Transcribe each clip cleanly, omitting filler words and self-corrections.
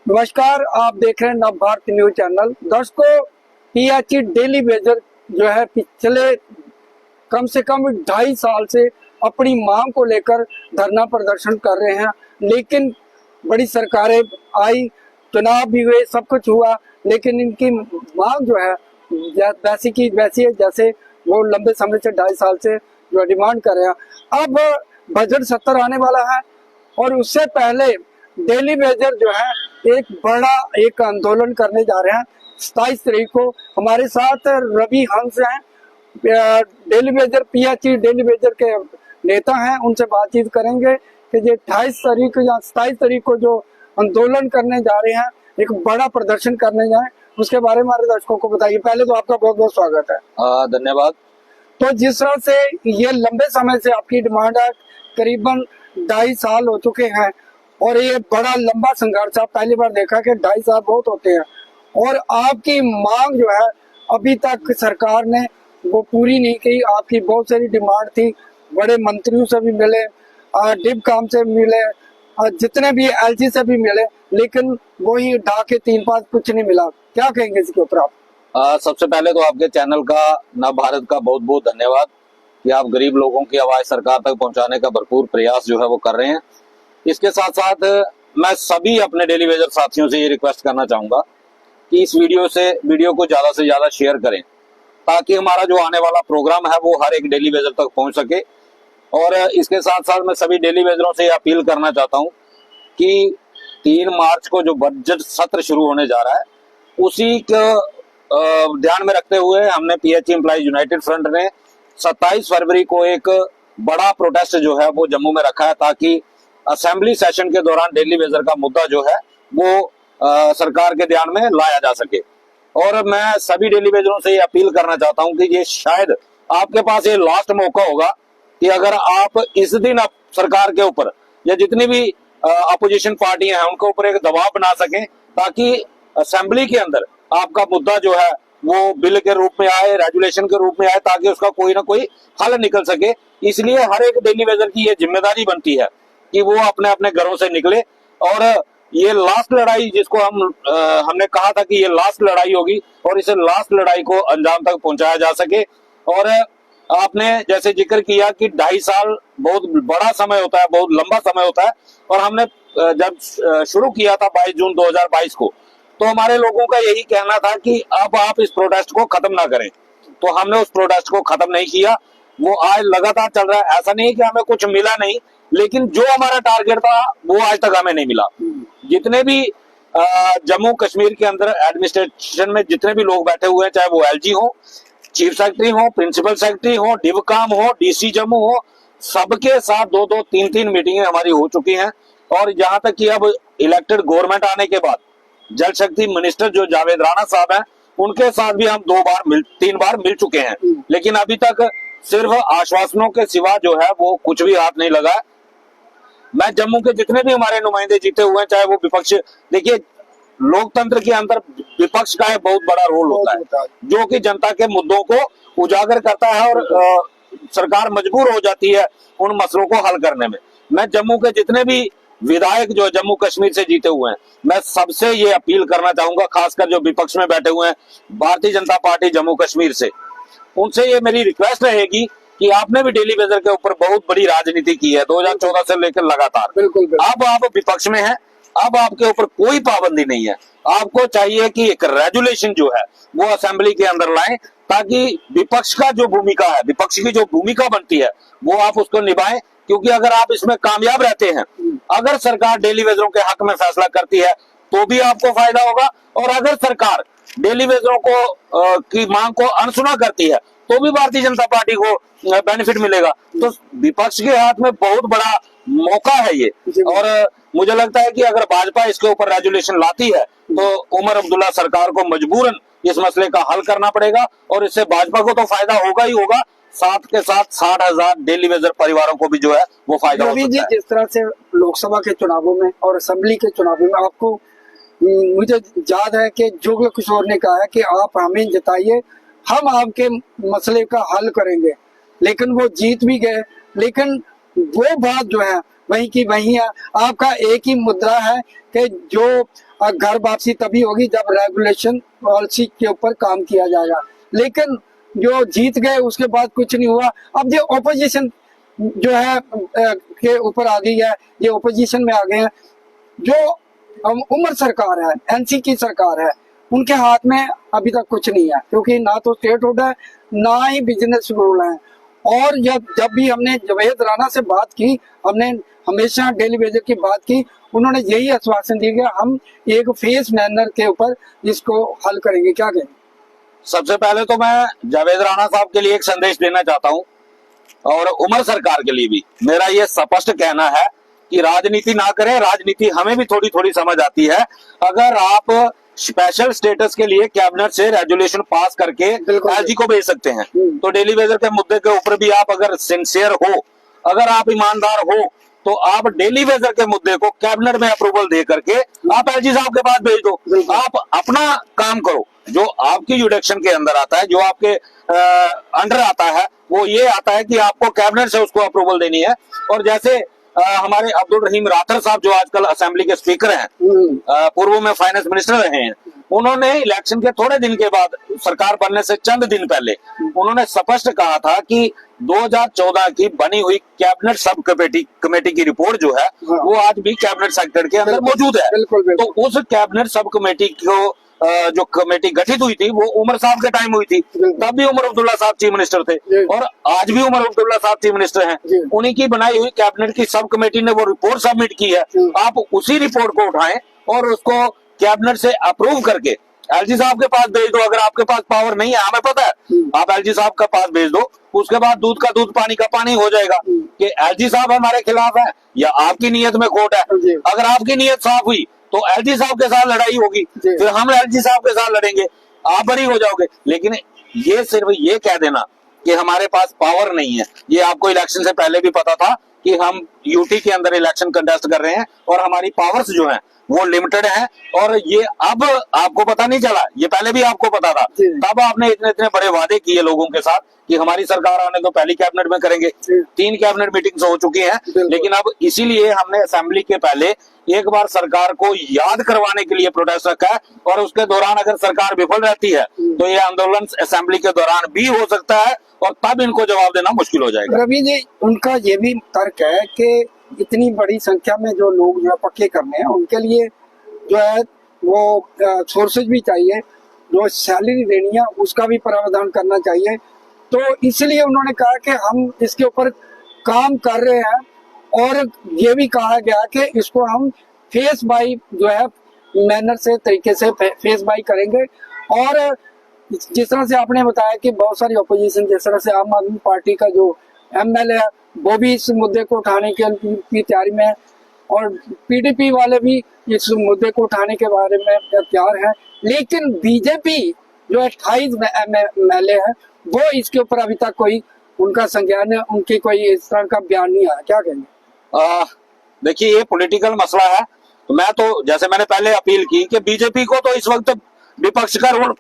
नमस्कार, आप देख रहे हैं नवभारत न्यूज चैनल। दर्शकों, पीएचई डेली वेजर जो है पिछले कम से कम 2.5 साल से अपनी मांग को लेकर धरना प्रदर्शन कर रहे हैं, लेकिन बड़ी सरकारें आई, चुनाव भी हुए, सब कुछ हुआ, लेकिन इनकी मांग जो है वैसी की वैसी है जैसे वो लंबे समय से 2.5 साल से जो डिमांड कर रहे हैं। अब बजट सत्र आने वाला है और उससे पहले डेली वेजर जो है एक आंदोलन करने जा रहे हैं। 27 तारीख को हमारे साथ रवि हंस हैं, daily Vaser PHE daily Vaser के नेता हैं। उनसे बातचीत करेंगे कि ये 28 तारीख या 27 तारीख को जो आंदोलन करने जा रहे हैं, एक बड़ा प्रदर्शन करने जाए, उसके बारे में हमारे दर्शकों को बताइए। पहले तो आपका बहुत बहुत स्वागत है। धन्यवाद। तो जिस तरह से ये लंबे समय से आपकी डिमांड है, करीबन 2.5 साल हो चुके हैं और ये बड़ा लंबा संघर्ष है। पहली बार देखा कि 2.5 साल बहुत होते हैं और आपकी मांग जो है अभी तक सरकार ने वो पूरी नहीं की। आपकी बहुत सारी डिमांड थी, बड़े मंत्रियों से भी मिले, डिप काम से मिले, जितने भी एलजी से भी मिले, लेकिन वही ढाके 3-5 कुछ नहीं मिला। क्या कहेंगे इसके ऊपर आप? सबसे पहले तो आपके चैनल का नव भारत का बहुत बहुत धन्यवाद कि आप गरीब लोगों की आवाज सरकार तक पहुंचाने का भरपूर प्रयास जो है वो कर रहे हैं। इसके साथ साथ मैं सभी अपने डेली वेजर साथियों से ये रिक्वेस्ट करना चाहूंगा कि इस वीडियो को ज्यादा से ज्यादा शेयर करें, ताकि हमारा जो आने वाला प्रोग्राम है वो हर एक डेली वेजर तक पहुंच सके। और इसके साथ साथ मैं सभी डेली वेजरों से अपील करना चाहता हूं कि 3 मार्च को जो बजट सत्र शुरू होने जा रहा है, उसी को ध्यान में रखते हुए हमने पीएचई एम्प्लॉइज यूनाइटेड फ्रंट ने 27 फरवरी को एक बड़ा प्रोटेस्ट जो है वो जम्मू में रखा है, ताकि असेंबली सेशन के दौरान डेली वेजर का मुद्दा जो है वो सरकार के ध्यान में लाया जा सके। और मैं सभी डेली वेजरों से ये अपील करना चाहता हूं कि ये शायद आपके पास ये लास्ट मौका होगा कि अगर आप इस दिन आप सरकार के ऊपर या जितनी भी अपोजिशन पार्टियां हैं उनके ऊपर एक दबाव बना सकें, ताकि असेंबली के अंदर आपका मुद्दा जो है वो बिल के रूप में आए, रेजुलेशन के रूप में आए, ताकि उसका कोई ना कोई हल निकल सके। इसलिए हर एक डेली वेजर की ये जिम्मेदारी बनती है कि वो अपने अपने घरों से निकले और ये लास्ट लड़ाई जिसको हमने कहा था कि ये लास्ट लड़ाई होगी और इसे लास्ट लड़ाई को अंजाम तक पहुंचाया जा सके। और आपने जैसे जिक्र किया कि 2.5 साल बहुत बड़ा समय होता है, बहुत लंबा समय होता है। और हमने जब शुरू किया था 22 जून 2022 को, तो हमारे लोगों का यही कहना था कि अब आप इस प्रोटेस्ट को खत्म ना करें। तो हमने उस प्रोटेस्ट को खत्म नहीं किया, वो आज लगातार चल रहा है। ऐसा नहीं है कि हमें कुछ मिला नहीं, लेकिन जो हमारा टारगेट था वो आज तक हमें नहीं मिला। जितने भी जम्मू कश्मीर के अंदर एडमिनिस्ट्रेशन में जितने भी लोग बैठे हुए हैं, चाहे वो एलजी हो, चीफ सेक्रेटरी हो, प्रिंसिपल सेक्रेटरी हो, डिवकाम हो, डीसी जम्मू हो, सबके साथ 2-2, 3-3 मीटिंगें हमारी हो चुकी हैं। और जहां तक कि अब इलेक्टेड गवर्नमेंट आने के बाद जल शक्ति मिनिस्टर जो जावेद राणा साहब हैं, उनके साथ भी हम 3 बार मिल चुके हैं, लेकिन अभी तक सिर्फ आश्वासनों के सिवा जो है वो कुछ भी हाथ नहीं लगा। मैं जम्मू के जितने भी हमारे नुमाइंदे जीते हुए हैं, चाहे वो विपक्ष, देखिए लोकतंत्र के अंदर विपक्ष का बहुत बड़ा रोल होता है, जो कि जनता के मुद्दों को उजागर करता है और सरकार मजबूर हो जाती है उन मसलों को हल करने में। मैं जम्मू के जितने भी विधायक जो जम्मू कश्मीर से जीते हुए हैं, मैं सबसे ये अपील करना चाहूंगा, खासकर जो विपक्ष में बैठे हुए हैं भारतीय जनता पार्टी जम्मू कश्मीर से, उनसे ये मेरी रिक्वेस्ट रहेगी कि आपने भी डेली वेजर के ऊपर बहुत बड़ी राजनीति की है 2014 से लेकर लगातार। बिल्कुल। अब आप विपक्ष में हैं, अब आपके ऊपर कोई पाबंदी नहीं है। आपको चाहिए कि एक रेजुलेशन जो है वो असेंबली के अंदर लाएं, ताकि विपक्ष का जो भूमिका है, विपक्ष की जो भूमिका बनती है वो आप उसको निभाएं। क्योंकि अगर आप इसमें कामयाब रहते हैं, अगर सरकार डेली वेजरों के हक में फैसला करती है तो भी आपको फायदा होगा, और अगर सरकार डेली वेजरों को की मांग को अनसुना करती है तो भी भारतीय जनता पार्टी को बेनिफिट मिलेगा। तो विपक्ष के हाथ में बहुत बड़ा मौका है ये। और मुझे लगता है कि अगर भाजपा इसके ऊपर रेजुलेशन लाती है तो उमर अब्दुल्ला सरकार को मजबूरन इस मसले का हल करना पड़ेगा, और इससे भाजपा को तो फायदा होगा ही होगा, साथ के साथ 60,000 डेली वेजर परिवारों को भी जो है वो फायदा हो सकता है। जिस तरह से लोकसभा के चुनावों में और असेंबली के चुनावों में आपको, मुझे याद है कि जुगल किशोर ने कहा है कि आप हमें जिताइए, हम आपके मसले का हल करेंगे, लेकिन वो जीत भी गए। लेकिन वो बात जो है वहीं की वहीं है। आपका एक ही मुद्दा है कि जो घर वापसी तभी होगी जब रेगुलेशन पॉलिसी के ऊपर काम किया जाएगा, लेकिन जो जीत गए उसके बाद कुछ नहीं हुआ। अब जो ओपोजिशन जो है के ऊपर आ गई है, ये ओपोजिशन में आ गए हैं। जो उमर सरकार है, एनसी की सरकार है, उनके हाथ में अभी तक कुछ नहीं है, क्योंकि ना तो स्टेट हुड है ना ही बिजनेस रूल है। और जब भी हमने जावेद राणा से बात की, हमने हमेशा डेली वेजर की बात की, उन्होंने यही आश्वासन दिया कि हम एक फेस मैनर के ऊपर इसको हल करेंगे। क्या कहेंगे? सबसे पहले तो मैं जावेद राणा साहब के लिए एक संदेश देना चाहता हूं, और उमर सरकार के लिए भी मेरा ये स्पष्ट कहना है कि राजनीति ना करें। राजनीति हमें भी थोड़ी थोड़ी समझ आती है। अगर आप स्पेशल स्टेटस के लिए कैबिनेट से रेजोल्यूशन पास करके एलजी को भेज सकते हैं, तो डेली वेजर के मुद्दे के ऊपर भी आप अगर सिंसियर हो, अगर आप ईमानदार हो, तो आप डेली वेजर के मुद्दे को कैबिनेट में अप्रूवल दे करके आप एलजी साहब के पास भेज दो। आप अपना काम करो, जो आपकी जुडिक्शन के अंदर आता है, जो आपके अंडर आता है, वो ये आता है कि आपको कैबिनेट से उसको अप्रूवल देनी है। और जैसे हमारे अब्दुल रहीम राठर साहब जो आजकल असेंबली के स्पीकर हैं, पूर्व में फाइनेंस मिनिस्टर रहे हैं, उन्होंने इलेक्शन के थोड़े दिन के बाद, सरकार बनने से चंद दिन पहले, उन्होंने स्पष्ट कहा था कि 2014 की बनी हुई कैबिनेट सब कमेटी की रिपोर्ट जो है वो आज भी कैबिनेट सेक्रेटरी के अंदर मौजूद है। तो उस कैबिनेट सब कमेटी को जो कमेटी गठित हुई थी वो उमर साहब के टाइम हुई थी, तब भी उमर अब्दुल्ला साहब चीफ मिनिस्टर थे और आज भी उमर अब्दुल्ला साहब चीफ मिनिस्टर हैं। उन्हीं की बनाई हुई कैबिनेट की सब कमेटी ने वो रिपोर्ट सबमिट की है। आप उसी रिपोर्ट को उठाएं और उसको कैबिनेट से अप्रूव करके एलजी साहब के पास भेज दो। अगर आपके पास पावर नहीं है, हमें पता है, आप एलजी साहब के पास भेज दो। उसके बाद दूध का दूध पानी का पानी हो जाएगा कि एलजी साहब हमारे खिलाफ है या आपकी नीयत में खोट है। अगर आपकी नीयत साफ हुई तो एलजी साहब के साथ लड़ाई होगी, फिर हम एलजी साहब के साथ लड़ेंगे, आप बरी हो जाओगे। लेकिन ये सिर्फ ये कह देना कि हमारे पास पावर नहीं है, ये आपको इलेक्शन से पहले भी पता था कि हम यूटी के अंदर इलेक्शन कंटेस्ट कर रहे हैं और हमारी पावर्स जो हैं वो लिमिटेड है। और ये अब आपको पता नहीं चला, ये पहले भी आपको पता था, तब आपने इतने इतने बड़े वादे किए लोगों के साथ कि हमारी सरकार आने तो पहली कैबिनेट में करेंगे। 3 कैबिनेट मीटिंग्स हो चुकी हैं, लेकिन अब इसीलिए हमने असेंबली के पहले एक बार सरकार को याद करवाने के लिए प्रोटेस्ट रखा है। और उसके दौरान अगर सरकार विफल रहती है तो ये आंदोलन असेंबली के दौरान भी हो सकता है और तब इनको जवाब देना मुश्किल हो जाएगा। रवि जी, उनका ये भी तर्क है कि इतनी बड़ी संख्या में जो लोग जो है पक्के करने हैं, उनके लिए जो है वो सोर्सेज भी चाहिए, जो सैलरी देनी है उसका भी प्रावधान करना चाहिए। तो इसलिए उन्होंने कहा कि हम इसके ऊपर काम कर रहे हैं और ये भी कहा गया कि इसको हम फेस बाय जो है मैनर से तरीके से फेस बाय करेंगे। और जिस तरह से आपने बताया कि बहुत सारी अपोजिशन, जिस तरह से आम आदमी पार्टी का जो एमएलए है वो भी इस मुद्दे को उठाने की तैयारी में है और पीडीपी वाले भी इस मुद्दे को उठाने के बारे में तैयार है। लेकिन बीजेपी जो 28 एमएलए है वो इसके ऊपर अभी तक कोई उनका संज्ञान, उनकी कोई इस तरह का बयान नहीं आया। क्या कहेंगे? देखिए, ये पॉलिटिकल मसला है। तो मैं तो जैसे मैंने पहले अपील की कि बीजेपी को तो इस वक्त विपक्ष का रोल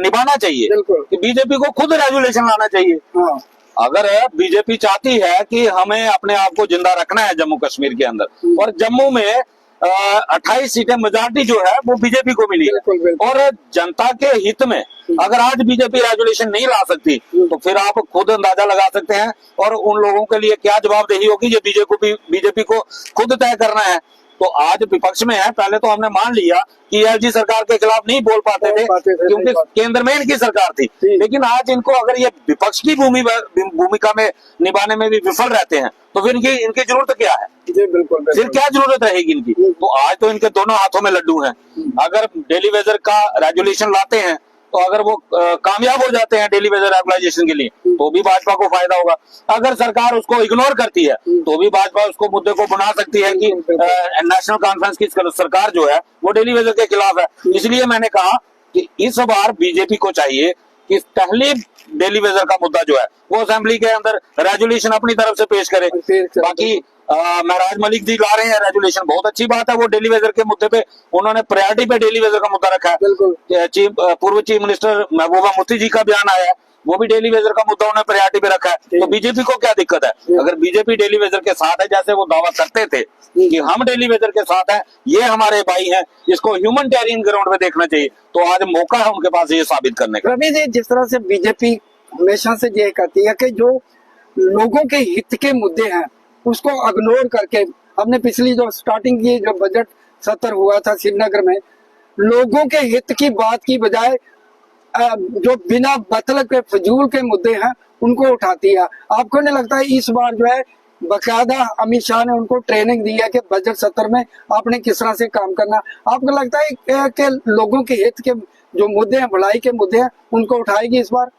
निभाना चाहिए, कि बीजेपी को खुद रेजुलेशन लाना चाहिए। हाँ। अगर बीजेपी चाहती है कि हमें अपने आप को जिंदा रखना है जम्मू कश्मीर के अंदर, और जम्मू में 28 सीटें मेजॉरिटी जो है वो बीजेपी को मिली है, और जनता के हित में अगर आज बीजेपी रेजुलेशन नहीं ला सकती तो फिर आप खुद अंदाजा लगा सकते हैं और उन लोगों के लिए क्या जवाबदेही होगी जो बीजेपी को खुद तय करना है। तो आज विपक्ष में है, पहले तो हमने मान लिया कि एलजी सरकार के खिलाफ नहीं बोल पाते थे क्योंकि केंद्र में इनकी सरकार थी, लेकिन आज इनको अगर ये विपक्ष की भूमिका में निभाने में भी विफल रहते हैं तो फिर इनकी जरूरत क्या है? बिल्कुल। फिर क्या जरूरत रहेगी इनकी? तो आज तो इनके दोनों हाथों में लड्डू हैं। अगर डेली वेजर का रेजुलेशन लाते हैं तो अगर वो कामयाब हो जाते हैं डेली वेजर रेगुलाइजेशन के लिए तो भी भाजपा को फायदा होगा। अगर सरकार उसको इग्नोर करती है तो भी भाजपा उसको मुद्दे को बना सकती है कि नेशनल कॉन्फ्रेंस की सरकार जो है वो डेली वेजर के खिलाफ है। इसलिए मैंने कहा कि इस बार बीजेपी को चाहिए कि पहले डेली वेजर का मुद्दा जो है वो असेंबली के अंदर रेजुलेशन अपनी तरफ से पेश करे। बाकी महराज मलिक जी ला रहे हैं रेजुलेशन, बहुत अच्छी बात है। वो डेली वेजर के मुद्दे पे उन्होंने प्रायोरिटी पे डेली वेजर का मुद्दा रखा है। पूर्व चीफ मिनिस्टर महबूबा मुफ्ती जी का बयान आया है, वो भी डेली वेजर का मुद्दा उन्होंने प्रायोरिटी पे रखा है। तो बीजेपी को क्या दिक्कत है? अगर बीजेपी डेली वेजर के साथ है, जैसे वो दावा करते थे कि हम डेली वेजर के साथ हैं, ये हमारे भाई हैं, इसको ह्यूमैनिटेरियन ग्राउंड पे देखना चाहिए, तो आज मौका है उनके पास ये साबित करने का। रवि जी, जिस तरह से बीजेपी हमेशा से ये कहती है कि जो लोगों के हित के मुद्दे हैं उसको इग्नोर करके, हमने पिछली जो स्टार्टिंग की जो बजट सत्र हुआ था श्रीनगर में, लोगों के हित की बात की बजाय जो बिना मतलब के फजूल के मुद्दे हैं उनको उठाती है। आपको नहीं लगता है इस बार जो है बकायदा अमित शाह ने उनको ट्रेनिंग दी है कि बजट सत्र में आपने किस तरह से काम करना? आपको लगता है कि लोगों के हित के जो मुद्दे हैं, भलाई के मुद्दे हैं, उनको उठाएगी इस बार?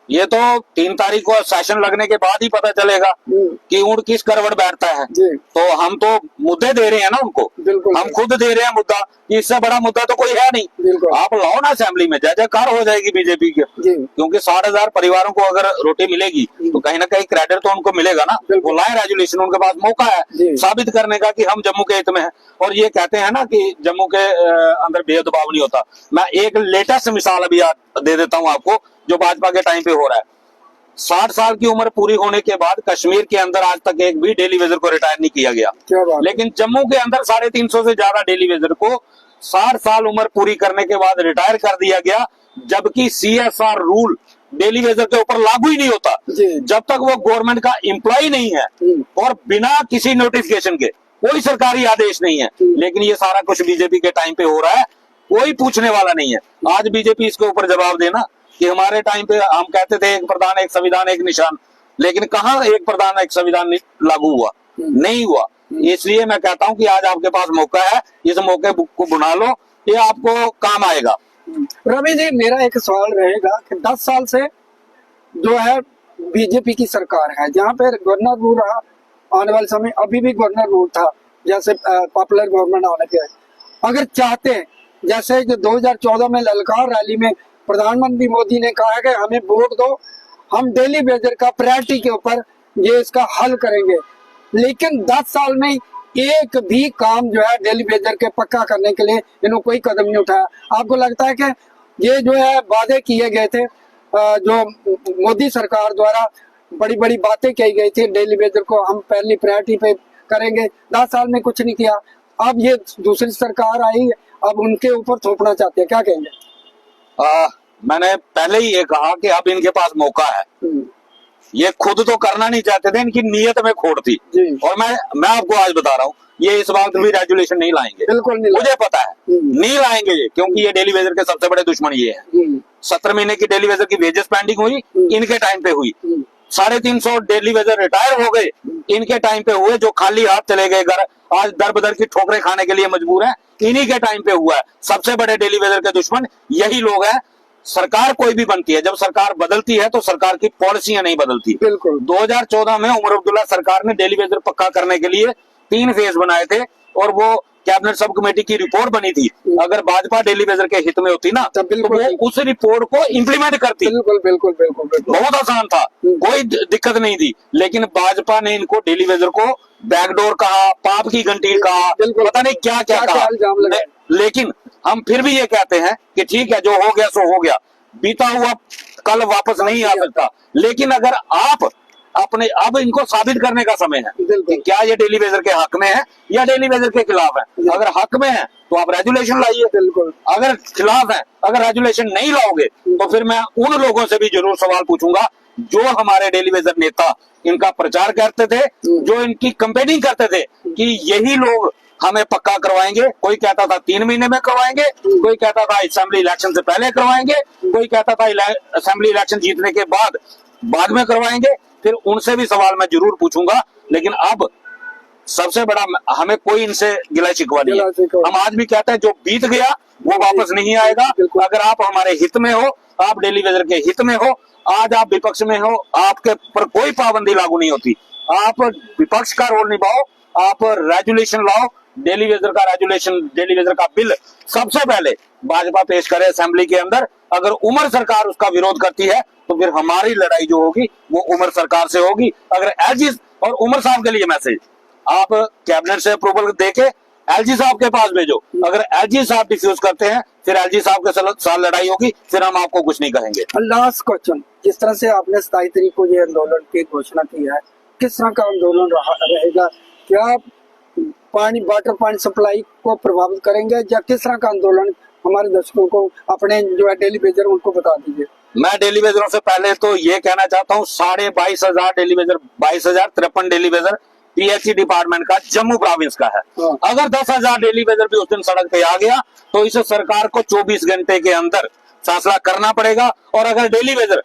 ये तो 3 तारीख को सेशन लगने के बाद ही पता चलेगा कि ऊंट किस करवट बैठता है। तो हम तो मुद्दे दे रहे हैं ना उनको, बिल्कुल हम खुद दे रहे हैं मुद्दा, इससे बड़ा मुद्दा तो कोई है नहीं। आप लाओ ना असेंबली में, जय जयकार हो जाएगी बीजेपी की, क्योंकि 60,000 परिवारों को अगर रोटी मिलेगी तो कहीं ना कहीं क्रेडिट तो उनको मिलेगा ना। वो लाए रेजोल्यूशन, उनके पास मौका है साबित करने का कि हम जम्मू के हित में है। और ये कहते हैं ना कि जम्मू के अंदर भेदभाव नहीं होता। मैं एक लेटेस्ट मिसाल अभी दे देता हूँ आपको, जो भाजपा के टाइम पे हो रहा है। 60 साल की उम्र पूरी होने के बाद कश्मीर के अंदर आज तक एक भी डेली वेजर को रिटायर नहीं किया गया, लेकिन जम्मू के अंदर 350 से ज्यादा डेली वेजर को 60 साल उम्र पूरी करने के बाद रिटायर कर दिया गया, जबकि CSR रूल डेली वेजर के ऊपर लागू ही नहीं होता जब तक वो गवर्नमेंट का एम्प्लॉय नहीं है और बिना किसी नोटिफिकेशन के, कोई सरकारी आदेश नहीं है। लेकिन ये सारा कुछ बीजेपी के टाइम पे हो रहा है, कोई पूछने वाला नहीं है। आज बीजेपी इसके ऊपर जवाब देना कि हमारे टाइम पे हम कहते थे एक प्रधान एक संविधान एक निशान, लेकिन कहाँ एक प्रधान एक संविधान लागू हुआ? नहीं हुआ। इसलिए मैं कहता हूं कि आज आपके पास मौका है, इस मौके को बुना लो, ये आपको काम आएगा। रवि जी, मेरा एक सवाल रहेगा कि 10 साल से जो है बीजेपी की सरकार है, जहाँ पे गवर्नर रूल रहा, आने वाले समय अभी भी गवर्नर रूल था, जैसे पॉपुलर गवर्नमेंट आने के, अगर चाहते हैं, जैसे 2014 में ललकार रैली में प्रधानमंत्री मोदी ने कहा है कि हमें वोट दो, हम डेली वेजर का प्रायोरिटी के ऊपर ये इसका हल करेंगे, लेकिन 10 साल में एक भी काम जो है डेली वेजर के पक्का करने के लिए इन्होंने कोई कदम नहीं उठाया। आपको लगता है कि ये जो है वादे किए गए थे, जो मोदी सरकार द्वारा बड़ी बड़ी बातें कही गई थी, डेली वेजर को हम पहली प्रायोरिटी पे करेंगे, 10 साल में कुछ नहीं किया, अब ये दूसरी सरकार आई, अब उनके ऊपर थोपना चाहते हैं, क्या कहेंगे? मैंने पहले ही ये कहा कि अब इनके पास मौका है। ये खुद तो करना नहीं चाहते थे, इनकी नीयत में खोट थी। और मैं आपको आज बता रहा हूँ, ये इस बात भी रेजुलेशन नहीं लाएंगे, बिल्कुल नहीं, मुझे पता है नहीं लाएंगे ये, क्योंकि ये डेली वेजर के सबसे बड़े दुश्मन ये है। 17 महीने की डेली वेजर की वेजेस पेंडिंग हुई, इनके टाइम पे हुई। 350 डेली वेजर रिटायर हो गए, इनके टाइम पे हुए। जो खाली हाथ चले गए घर, आज दर बदर की ठोकरें खाने के लिए मजबूर है, इन्हीं के टाइम पे हुआ है। सबसे बड़े डेली वेजर के दुश्मन यही लोग हैं। सरकार कोई भी बनती है, जब सरकार बदलती है तो सरकार की पॉलिसियां नहीं बदलती। बिल्कुल 2014 में उमर अब्दुल्ला सरकार ने डेली वेजर पक्का करने के लिए 3 फेज बनाए थे, और वो कैबिनेट सब कमेटी की रिपोर्ट बनी थी। अगर भाजपा डेली वेजर के हित में होती ना, तो वो उस रिपोर्ट को इम्प्लीमेंट करती। बिल्कुल बिल्कुल बिल्कुल, बहुत आसान था, कोई दिक्कत नहीं थी। लेकिन भाजपा ने इनको डेली वेजर को बैकडोर कहा, पाप की घंटी कहा, पता नहीं क्या क्या कहा। लेकिन हम फिर भी ये कहते हैं कि ठीक है, जो हो गया सो हो गया, बीता हुआ कल वापस नहीं आ सकता। लेकिन अगर आप अपने, अब इनको साबित करने का समय है कि क्या ये डेली वेजर के हक में है या डेली वेजर के खिलाफ है। अगर हक में है तो आप रेजुलेशन लाइए, बिल्कुल। अगर खिलाफ है, अगर रेजुलेशन नहीं लाओगे तो फिर मैं उन लोगों से भी जरूर सवाल पूछूंगा जो हमारे डेली वेजर नेता इनका प्रचार करते थे, जो इनकी कैंपेनिंग करते थे कि यही लोग हमें पक्का करवाएंगे। कोई कहता था 3 महीने में करवाएंगे, कोई कहता था असेंबली इलेक्शन से पहले करवाएंगे, कोई कहता था असेंबली इलेक्शन जीतने के बाद में करवाएंगे। फिर उनसे भी सवाल मैं जरूर पूछूंगा। लेकिन अब सबसे बड़ा, हमें कोई इनसे गिला शिकवा नहीं है। हम आज भी कहते हैं जो बीत गया वो वापस नहीं आएगा। अगर आप हमारे हित में हो, आप डेली वेजर के हित में हो, आज आप विपक्ष में हो, आपके पर कोई पाबंदी लागू नहीं होती। आप विपक्ष का रोल निभाओ, आप रेजुलेशन लाओ, डेली वेजर का रेजुलेशन, डेली वेजर का बिल सबसे पहले भाजपा पेश करे असेंबली के अंदर। अगर उमर सरकार उसका विरोध करती है तो फिर हमारी लड़ाई जो होगी वो उमर सरकार से होगी। अगर एज इज, और उमर साहब के लिए मैसेज, आप कैबिनेट से अप्रूवल देके एलजी साहब के पास भेजो। अगर एलजी साहब डिफ्यूज करते हैं फिर एलजी साहब के साथ लड़ाई होगी, फिर हम आपको कुछ नहीं कहेंगे। लास्ट क्वेश्चन, जिस तरह से आपने 27 तारीख को ये आंदोलन की घोषणा की है, किस तरह का आंदोलन रहेगा? क्या वाटर पानी सप्लाई को प्रभावित करेंगे या किस तरह का आंदोलन? हमारे दर्शकों को अपने जो है डेली बेजर उनको बता दीजिए। मैं डेली वेजरों से पहले तो ये कहना चाहता हूँ 22,500 daily Vaser, 22,053 daily Vaser PHE department का जम्मू प्रोविंस का है। अगर 10,000 डेली वेजर भी उस दिन सड़क पे आ गया तो इसे सरकार को 24 घंटे के अंदर फैसला करना पड़ेगा। और अगर डेली वेजर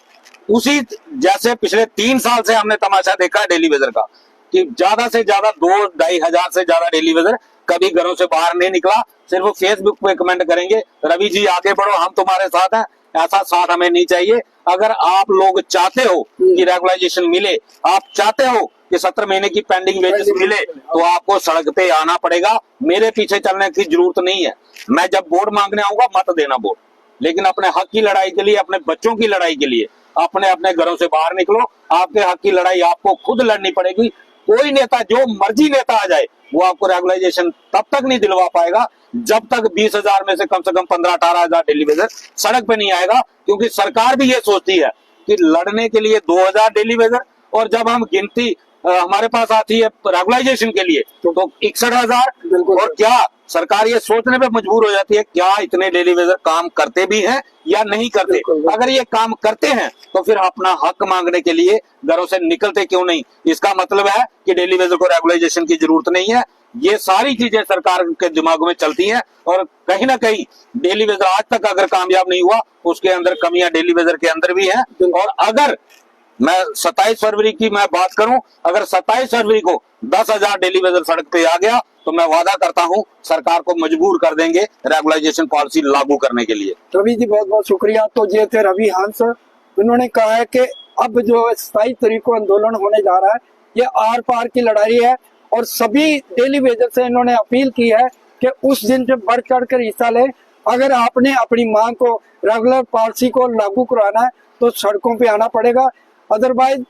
उसी जैसे पिछले 3 साल से हमने तमाशा देखा है डेली वेजर का कि ज्यादा से ज्यादा 2-2.5 हजार से ज्यादा डेली वेजर कभी घरों से बाहर नहीं निकला, सिर्फ फेसबुक पे कमेंट करेंगे रवि जी आगे बढ़ो हम तुम्हारे साथ हैं। ऐसा साथ हमें नहीं चाहिए। अगर आप लोग चाहते हो कि रेगुलाइजेशन मिले, आप चाहते हो कि 17 महीने की पेंडिंग वेजेस मिले, तो आपको सड़क पे आना पड़ेगा। मेरे पीछे चलने की जरूरत नहीं है। मैं जब वोट मांगने आऊंगा मत देना वोट, लेकिन अपने हक की लड़ाई के लिए, अपने बच्चों की लड़ाई के लिए अपने अपने घरों से बाहर निकलो। आपके हक की लड़ाई आपको खुद लड़नी पड़ेगी। कोई नेता, जो मर्जी नेता आ जाए, वो आपको रेगुलाइजेशन तब तक नहीं दिलवा पाएगा जब तक 20,000 में से कम 15-18 हजार डेली वेजर सड़क पे नहीं आएगा। क्योंकि सरकार भी ये सोचती है कि लड़ने के लिए 2,000 डेली वेजर, और जब हम गिनती हमारे पास आती है रेगुलाइजेशन के लिए तो 61,000। और क्या सरकार ये सोचने पे मजबूर हो जाती है क्या इतने डेली वेजर काम करते भी हैं या नहीं करते? अगर ये काम करते हैं तो फिर अपना हक मांगने के लिए घरों से निकलते क्यों नहीं? इसका मतलब है कि डेली वेजर को रेगुलाइजेशन की जरूरत नहीं है। ये सारी चीजें सरकार के दिमाग में चलती हैं और कहीं ना कहीं डेली वेजर आज तक अगर कामयाब नहीं हुआ, उसके अंदर कमियां डेली वेजर के अंदर भी हैं। और अगर मैं 27 फरवरी की मैं बात करूं, अगर 27 फरवरी को 10,000 डेली वेजर सड़क पे आ गया तो मैं वादा करता हूं सरकार को मजबूर कर देंगे रेगुलाइजेशन पॉलिसी लागू करने के लिए। रवि जी बहुत बहुत शुक्रिया। तो ये थे रवि हंस। उन्होंने कहा है कि अब जो 27 तारीख को आंदोलन होने जा रहा है, ये आर पार की लड़ाई है और सभी डेली वेजर से इन्होंने अपील की है कि उस दिन से बढ़ चढ़ कर हिस्सा लें। अगर आपने अपनी मांग को, रेगुलर पॉलिसी को लागू करवाना है तो सड़कों पे आना पड़ेगा। अदरवाइज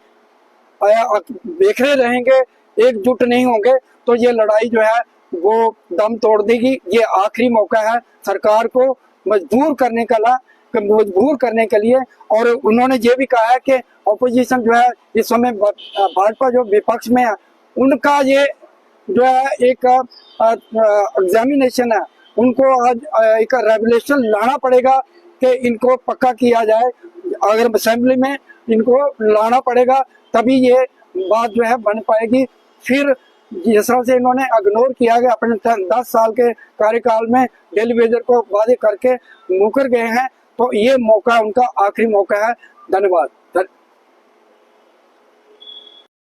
देखते रहेंगे, एकजुट नहीं होंगे तो ये लड़ाई जो है वो दम तोड़ देगी। ये आखिरी मौका है सरकार को मजबूर करने के लिए। और उन्होंने ये भी कहा है कि ऑपोजिशन जो है इस समय भाजपा जो विपक्ष में है, उनका ये जो है एक एग्जामिनेशन है, उनको आज एक रेगुलेशन लाना पड़ेगा कि इनको पक्का किया जाए। अगर असेंबली में इनको लाना पड़ेगा तभी ये बात जो है बन पाएगी। फिर जिस तरह से इन्होंने इग्नोर किया कि अपने 10 साल के कार्यकाल में डेली वेजर को वादे करके मुकर गए हैं, तो ये मौका उनका आखिरी मौका है। धन्यवाद।